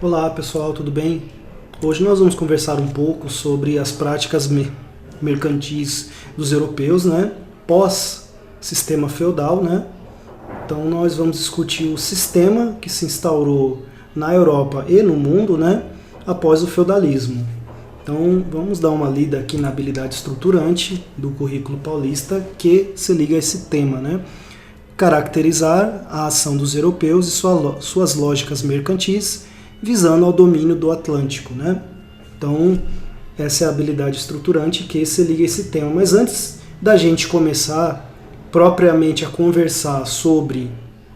Olá pessoal, tudo bem? Hoje nós vamos conversar um pouco sobre as práticas mercantis dos europeus, né? Pós-sistema feudal, né? Então nós vamos discutir o sistema que se instaurou na Europa e no mundo, né? Após o feudalismo. Então vamos dar uma lida aqui na habilidade estruturante do currículo paulista que se liga a esse tema, né? Caracterizar a ação dos europeus e suas lógicas mercantis visando ao domínio do Atlântico, né? Então, essa é a habilidade estruturante que se liga a esse tema. Mas antes da gente começar propriamente a conversar sobre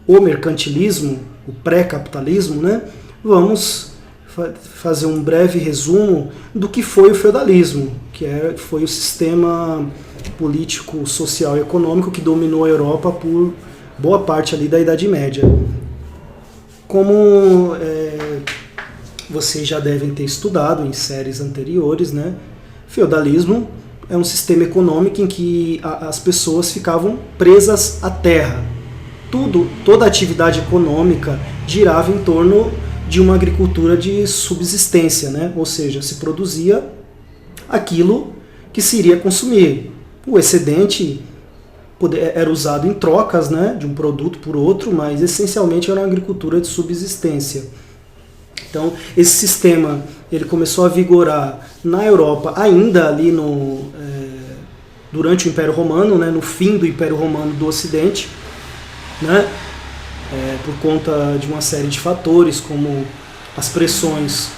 o mercantilismo, o pré-capitalismo, né? Vamos fazer um breve resumo do que foi o feudalismo, foi o sistema político, social e econômico que dominou a Europa por boa parte ali da Idade Média. Como vocês já devem ter estudado em séries anteriores, né? Feudalismo é um sistema econômico em que as pessoas ficavam presas à terra. Toda a atividade econômica girava em torno de uma agricultura de subsistência, né? Ou seja, se produzia aquilo que se iria consumir. O excedente era usado em trocas, né, de um produto por outro, mas essencialmente era uma agricultura de subsistência. Então, esse sistema ele começou a vigorar na Europa ainda ali durante o Império Romano, né, no fim do Império Romano do Ocidente, né, por conta de uma série de fatores, como as pressões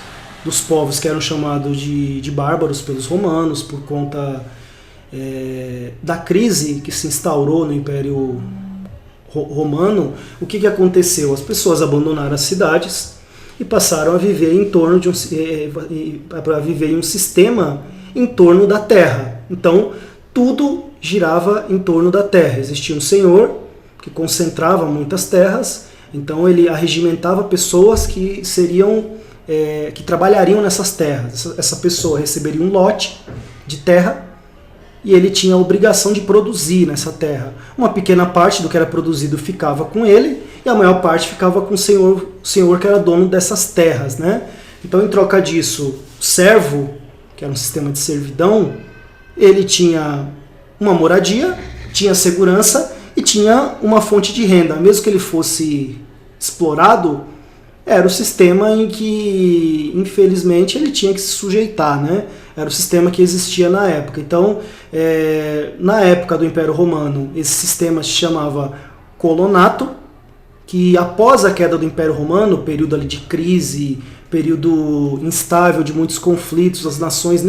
dos povos que eram chamados de bárbaros pelos romanos, por conta da crise que se instaurou no Império Romano. O que aconteceu? As pessoas abandonaram as cidades e passaram a viver em torno de um sistema em torno da terra. Então, tudo girava em torno da terra. Existia um senhor que concentrava muitas terras, então ele arregimentava pessoas que que trabalhariam nessas terras. Essa pessoa receberia um lote de terra e ele tinha a obrigação de produzir nessa terra. Uma pequena parte do que era produzido ficava com ele, e a maior parte ficava com o senhor que era dono dessas terras, né? Então, em troca disso, o servo, que era um sistema de servidão, ele tinha uma moradia, tinha segurança e tinha uma fonte de renda. Mesmo que ele fosse explorado, era o sistema em que, infelizmente, ele tinha que se sujeitar, né? Era o sistema que existia na época. Então, na época do Império Romano, esse sistema se chamava colonato, que após a queda do Império Romano, período ali de crise, período instável de muitos conflitos, as nações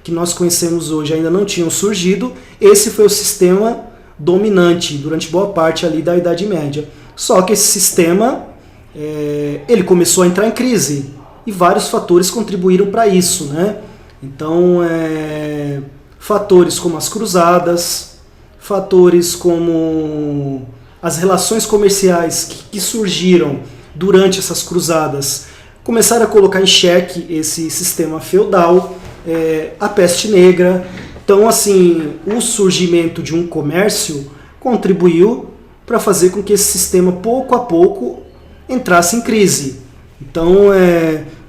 que nós conhecemos hoje ainda não tinham surgido, esse foi o sistema dominante durante boa parte ali da Idade Média. Só que esse sistema ele começou a entrar em crise e vários fatores contribuíram para isso, né? Então, fatores como as cruzadas, fatores como as relações comerciais que surgiram durante essas cruzadas começaram a colocar em xeque esse sistema feudal, a peste negra. Então, assim, o surgimento de um comércio contribuiu para fazer com que esse sistema, pouco a pouco, entrasse em crise. Então,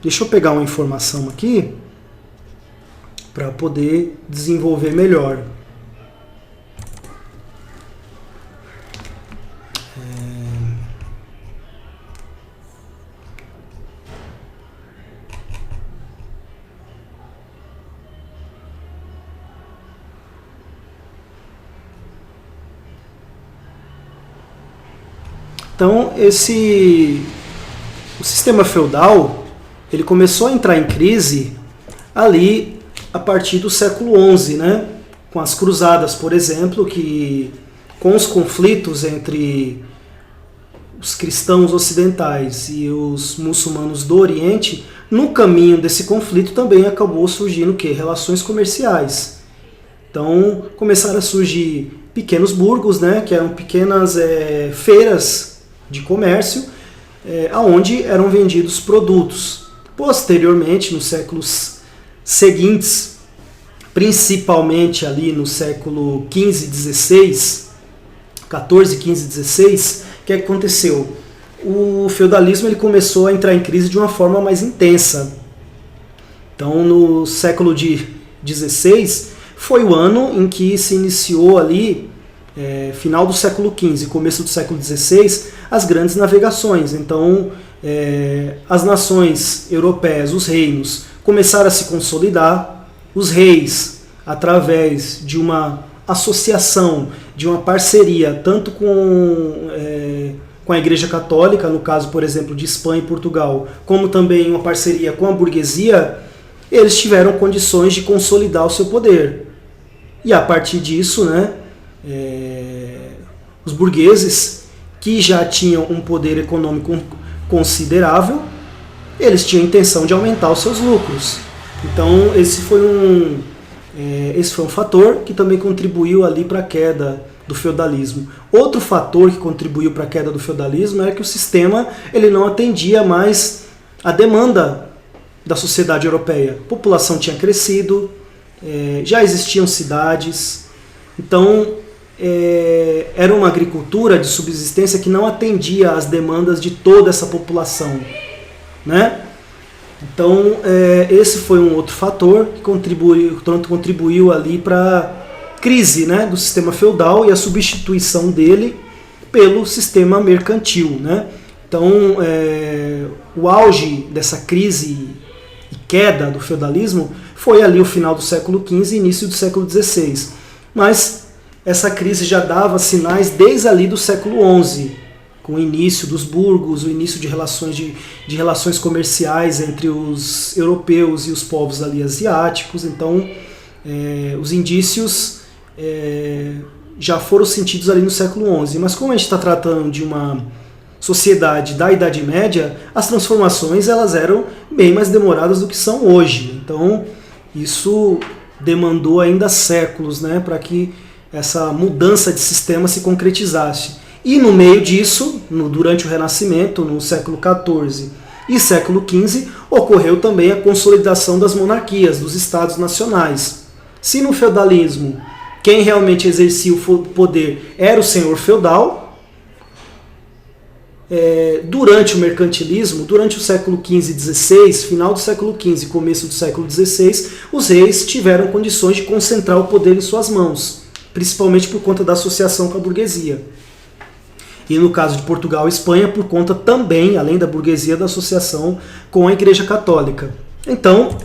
deixa eu pegar uma informação aqui para poder desenvolver melhor. Então, o sistema feudal ele começou a entrar em crise ali a partir do século XI, né? Com as cruzadas, por exemplo, que com os conflitos entre os cristãos ocidentais e os muçulmanos do Oriente, no caminho desse conflito também acabou surgindo o quê? Relações comerciais. Então começaram a surgir pequenos burgos, né? Que eram pequenas feiras de comércio, aonde eram vendidos produtos. Posteriormente, nos séculos seguintes, principalmente ali no século XV, XVI, XIV, XV, XVI, o que aconteceu? o feudalismo ele começou a entrar em crise de uma forma mais intensa. Então, no século XVI, foi o ano em que se iniciou ali, final do século XV, começo do século XVI, as grandes navegações. Então, as nações europeias, os reinos, começaram a se consolidar. Os reis, através de uma associação, de uma parceria, tanto com a Igreja Católica, no caso, por exemplo, de Espanha e Portugal, como também uma parceria com a burguesia, eles tiveram condições de consolidar o seu poder. E a partir disso, né, os burgueses, que já tinham um poder econômico considerável, eles tinham a intenção de aumentar os seus lucros. Então esse foi um fator que também contribuiu ali para a queda do feudalismo. Outro fator que contribuiu para a queda do feudalismo era que o sistema ele não atendia mais a demanda da sociedade europeia. A população tinha crescido, já existiam cidades, então era uma agricultura de subsistência que não atendia às demandas de toda essa população, né? Então esse foi um outro fator que contribuiu ali para a crise, né, do sistema feudal e a substituição dele pelo sistema mercantil, né? Então o auge dessa crise e queda do feudalismo foi ali o final do século XV e início do século XVI. Mas essa crise já dava sinais desde ali do século XI, com o início dos burgos, o início de relações comerciais entre os europeus e os povos ali asiáticos. Então, os indícios já foram sentidos ali no século XI. Mas como a gente está tratando de uma sociedade da Idade Média, as transformações elas eram bem mais demoradas do que são hoje. Então, isso demandou ainda séculos, né, para que essa mudança de sistema se concretizasse. E no meio disso, durante o Renascimento, no século XIV e século XV, ocorreu também a consolidação das monarquias, dos estados nacionais. Se no feudalismo quem realmente exercia o poder era o senhor feudal, durante o mercantilismo, durante o século XV e XVI, final do século XV e começo do século XVI, os reis tiveram condições de concentrar o poder em suas mãos, principalmente por conta da associação com a burguesia. E no caso de Portugal e Espanha, por conta também, além da burguesia, da associação com a Igreja Católica. Então,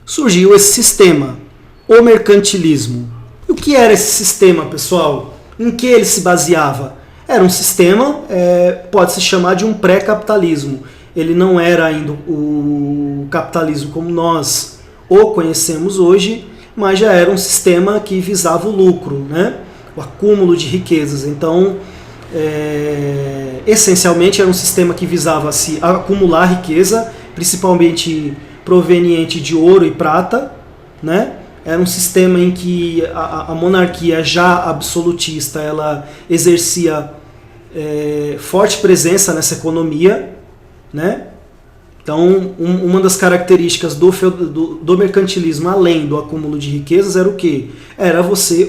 surgiu esse sistema, o mercantilismo. E o que era esse sistema, pessoal? Em que ele se baseava? Era um sistema, pode-se chamar de um pré-capitalismo. Ele não era ainda o capitalismo como nós o conhecemos hoje, mas já era um sistema que visava o lucro, né? O acúmulo de riquezas. Então, essencialmente era um sistema que visava se acumular riqueza, principalmente proveniente de ouro e prata, né? Era um sistema em que a monarquia já absolutista ela exercia forte presença nessa economia, né? Então, uma das características do mercantilismo, além do acúmulo de riquezas, era o quê? Era você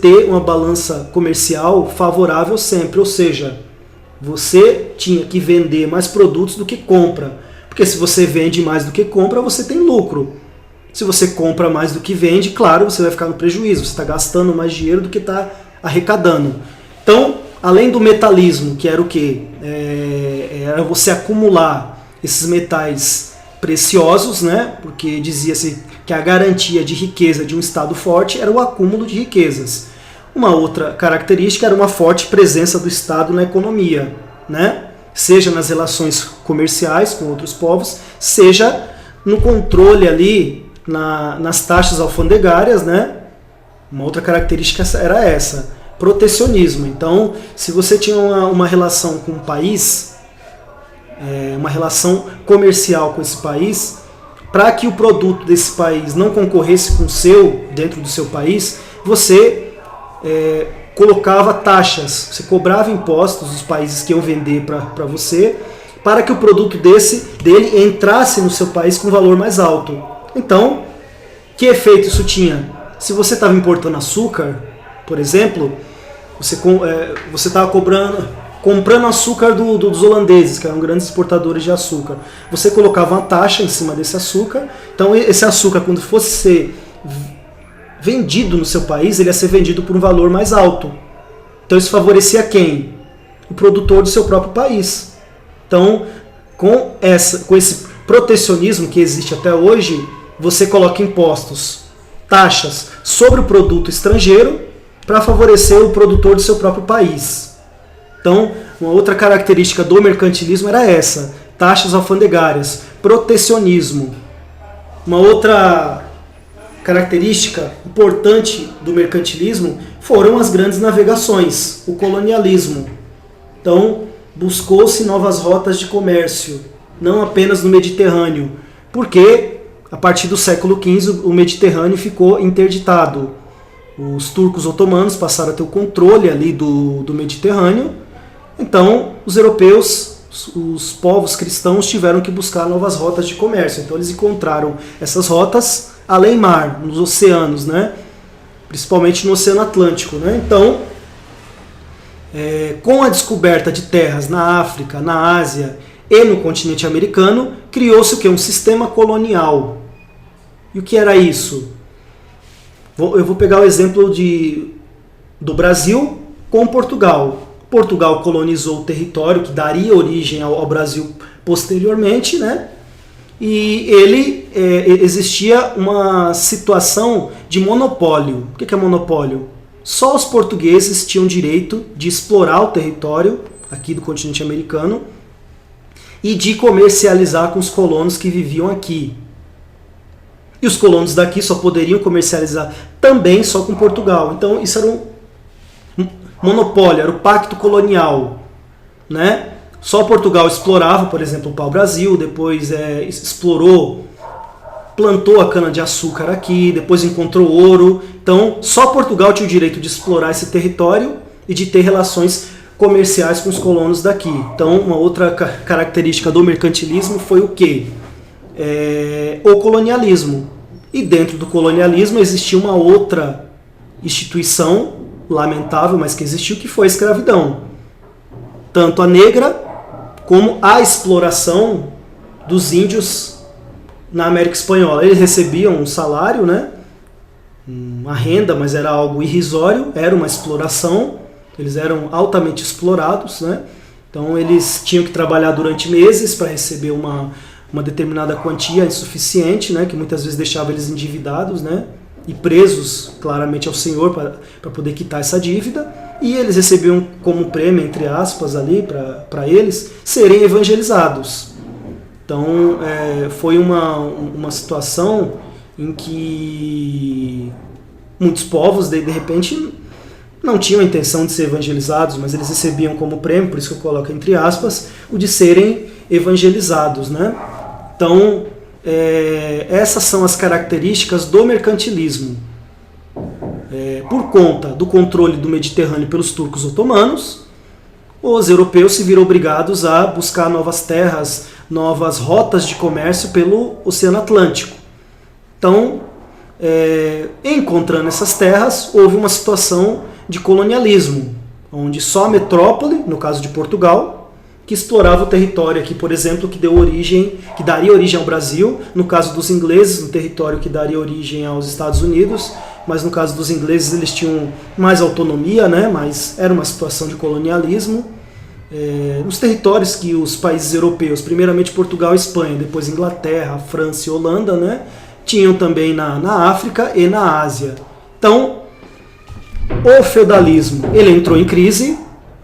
ter uma balança comercial favorável sempre, ou seja, você tinha que vender mais produtos do que compra, porque se você vende mais do que compra, você tem lucro. Se você compra mais do que vende, claro, você vai ficar no prejuízo, você está gastando mais dinheiro do que está arrecadando. Então, além do metalismo, que era o quê? Era você acumular esses metais preciosos, né? Porque dizia-se que a garantia de riqueza de um Estado forte era o acúmulo de riquezas. Uma outra característica era uma forte presença do Estado na economia, né? Seja nas relações comerciais com outros povos, seja no controle ali nas taxas alfandegárias, né? Uma outra característica era essa, protecionismo. Então, se você tinha uma relação com um país, uma relação comercial com esse país, para que o produto desse país não concorresse com o seu, dentro do seu país, você colocava taxas, você cobrava impostos dos países que iam vender para você, para que o produto dele entrasse no seu país com valor mais alto. Então, que efeito isso tinha? Se você estava importando açúcar, por exemplo, você estava cobrando comprando açúcar dos holandeses, que eram grandes exportadores de açúcar. Você colocava uma taxa em cima desse açúcar, então esse açúcar, quando fosse ser vendido no seu país, ele ia ser vendido por um valor mais alto. Então isso favorecia quem? O produtor do seu próprio país. Então, com esse protecionismo que existe até hoje, você coloca impostos, taxas sobre o produto estrangeiro para favorecer o produtor do seu próprio país. Então, uma outra característica do mercantilismo era essa: taxas alfandegárias, protecionismo. Uma outra característica importante do mercantilismo foram as grandes navegações, o colonialismo. Então, buscou-se novas rotas de comércio, não apenas no Mediterrâneo, porque a partir do século XV o Mediterrâneo ficou interditado. Os turcos otomanos passaram a ter o controle ali do Mediterrâneo, então os europeus, os povos cristãos tiveram que buscar novas rotas de comércio. Então eles encontraram essas rotas além mar, nos oceanos, né? Principalmente no Oceano Atlântico, né? Então, com a descoberta de terras na África, na Ásia e no continente americano, criou-se o quê? Um sistema colonial. E o que era isso? Eu vou pegar o exemplo do Brasil com Portugal. Portugal colonizou o território que daria origem ao Brasil posteriormente, né? E existia uma situação de monopólio. O que é monopólio? Só os portugueses tinham direito de explorar o território aqui do continente americano e de comercializar com os colonos que viviam aqui. E os colonos daqui só poderiam comercializar também só com Portugal. Então isso era um monopólio, era o pacto colonial, né? Só Portugal explorava, por exemplo, o pau-brasil, depois plantou a cana-de-açúcar aqui, depois encontrou ouro. Então, só Portugal tinha o direito de explorar esse território e de ter relações comerciais com os colonos daqui. Então, uma outra característica do mercantilismo foi o quê? O colonialismo. E dentro do colonialismo existia uma outra instituição, lamentável, mas que existiu, que foi a escravidão. Tanto a negra como a exploração dos índios na América Espanhola. Eles recebiam um salário, né? Uma renda, mas era algo irrisório, era uma exploração, eles eram altamente explorados, né? Então eles tinham que trabalhar durante meses para receber uma determinada quantia insuficiente, né? Que muitas vezes deixava eles endividados, né? E presos claramente ao senhor para poder quitar essa dívida. E eles recebiam como prêmio, entre aspas, ali para eles serem evangelizados. Então, foi uma situação em que muitos povos, de repente, não tinham a intenção de ser evangelizados, mas eles recebiam como prêmio, por isso que eu coloco entre aspas, o de serem evangelizados, né? Então, essas são as características do mercantilismo. Por conta do controle do Mediterrâneo pelos turcos otomanos, os europeus se viram obrigados a buscar novas terras, novas rotas de comércio pelo Oceano Atlântico. Então, encontrando essas terras, houve uma situação de colonialismo, onde só a metrópole, no caso de Portugal, que explorava o território aqui, por exemplo, que daria origem ao Brasil, no caso dos ingleses, no território que daria origem aos Estados Unidos, mas no caso dos ingleses eles tinham mais autonomia, né? Mas era uma situação de colonialismo. Nos territórios que os países europeus, primeiramente Portugal e Espanha, depois Inglaterra, França e Holanda, né? Tinham também na África e na Ásia. Então, o feudalismo ele entrou em crise,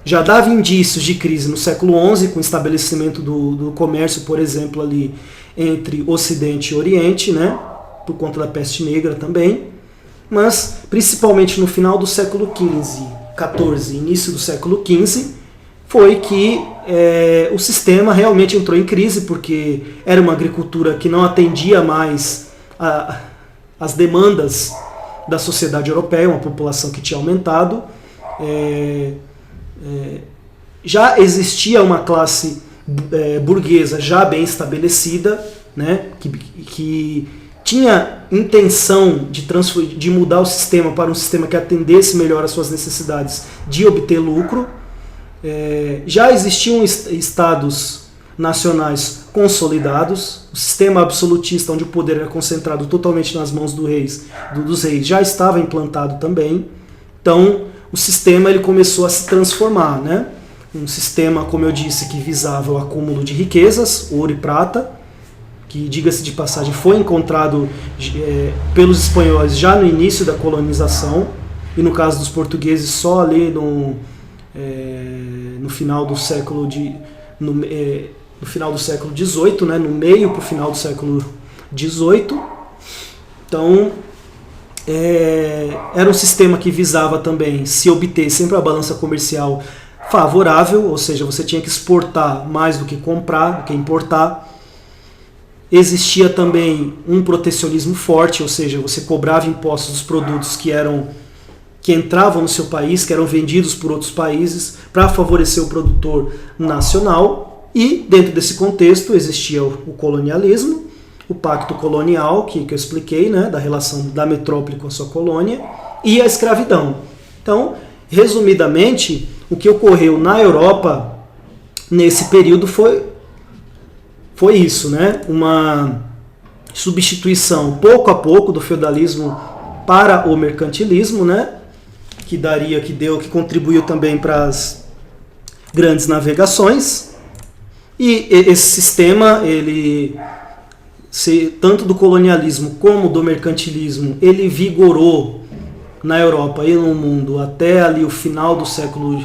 já dava indícios de crise no século XI, com o estabelecimento do comércio, por exemplo, ali entre Ocidente e Oriente, né? Por conta da peste negra também. Mas, principalmente no final do século XV, XIV, início do século XV, foi que o sistema realmente entrou em crise, porque era uma agricultura que não atendia mais as demandas da sociedade europeia, uma população que tinha aumentado. Já existia uma classe burguesa já bem estabelecida, né, que tinha intenção de mudar o sistema para um sistema que atendesse melhor às suas necessidades de obter lucro. já existiam estados nacionais consolidados, o sistema absolutista, onde o poder era concentrado totalmente nas mãos dos reis, já estava implantado também. Então, o sistema ele começou a se transformar, né? Um sistema, como eu disse, que visava o acúmulo de riquezas, ouro e prata, que, diga-se de passagem, foi encontrado pelos espanhóis já no início da colonização, e no caso dos portugueses só ali no final do século no final do século XVIII, né, no meio para o final do século XVIII. Então, era um sistema que visava também se obter sempre a balança comercial favorável, ou seja, você tinha que exportar mais do que comprar, do que importar. Existia também um protecionismo forte, ou seja, você cobrava impostos dos produtos que entravam no seu país, que eram vendidos por outros países, para favorecer o produtor nacional. E, dentro desse contexto, existia o colonialismo, o pacto colonial, que eu expliquei, né, da relação da metrópole com a sua colônia, e a escravidão. Então, resumidamente, o que ocorreu na Europa nesse período foi isso, né? Uma substituição pouco a pouco do feudalismo para o mercantilismo, né? Que contribuiu também para as grandes navegações. E esse sistema, tanto do colonialismo como do mercantilismo, ele vigorou na Europa e no mundo até ali o final do século,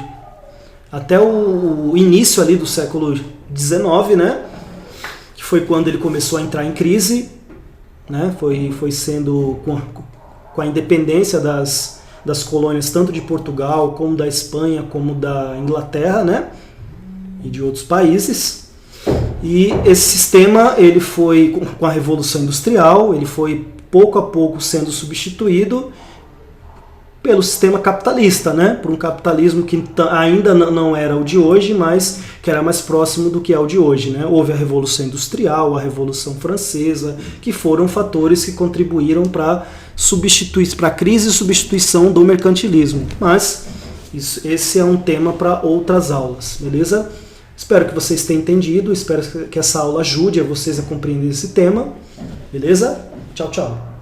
até o início ali do século XIX, né? Que foi quando ele começou a entrar em crise, né? Foi sendo com a independência das colônias tanto de Portugal como da Espanha como da Inglaterra, né? E de outros países. E esse sistema, ele foi, com a Revolução Industrial, ele foi pouco a pouco sendo substituído pelo sistema capitalista, né? Por um capitalismo que ainda não era o de hoje, mas que era mais próximo do que é o de hoje, né? Houve a Revolução Industrial, a Revolução Francesa, que foram fatores que contribuíram para a crise e substituição do mercantilismo. Mas esse é um tema para outras aulas, beleza? Espero que vocês tenham entendido, espero que essa aula ajude a vocês a compreender esse tema, beleza? Tchau, tchau!